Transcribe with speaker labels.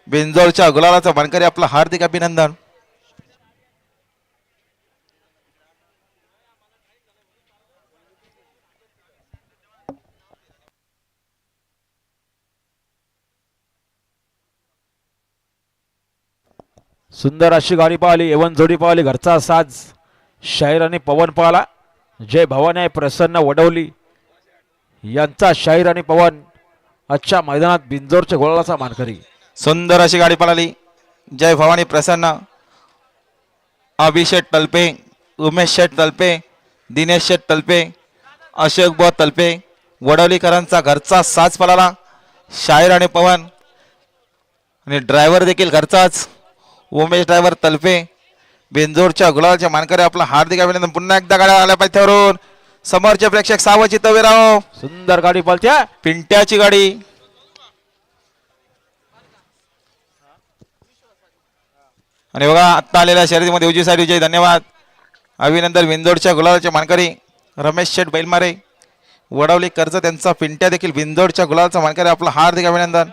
Speaker 1: बिंजोरच्या गुलालाचा मानकरी आपलं हार्दिक अभिनंदन.
Speaker 2: सुंदर अशी गाडी पाहिली, एवन जोडी पाहिली, घरचा साज शाहीर आणि पवन पाहला. जय भवानी आहे प्रसन्न वडवली यांचा शाहीर आणि पवन आजच्या मैदानात बिंजोरच्या गोळाचा मानकरी.
Speaker 1: सुंदर अशी गाडी पळाली. जय भवानी प्रसन्न, अभिषेक तलपे, उमेश शेठ तलपे, दिनेश शेठ तलपे, अशोक बुवा तलपे, वडवलीकरांचा घरचा साज पळाला. शाहीर आणि पवन आणि ड्रायव्हर देखील घरचाच उमेश ड्रायव्हर तलपे. बिंजोरच्या गुलालच्या मानकरी आपलं हार्दिक अभिनंदन. पुन्हा एकदा गाड्या आल्या पायथ्यावरून समोरचे प्रेक्षक सावचित उभे राहो.
Speaker 2: सुंदर गाडी पळत्या,
Speaker 1: पिंट्याची गाडी. आणि बघा आत्ता आलेल्या शर्यतीमध्ये उजवी साईड विजय. धन्यवाद. अभिनंदन बिंजोरच्या गुलालचे मानकरी रमेश शेठ बैलमारे, वडवली कर्ज त्यांचा पिंट्या देखील बिंजोरच्या गुलालचा मानकरी आपलं हार्दिक अभिनंदन.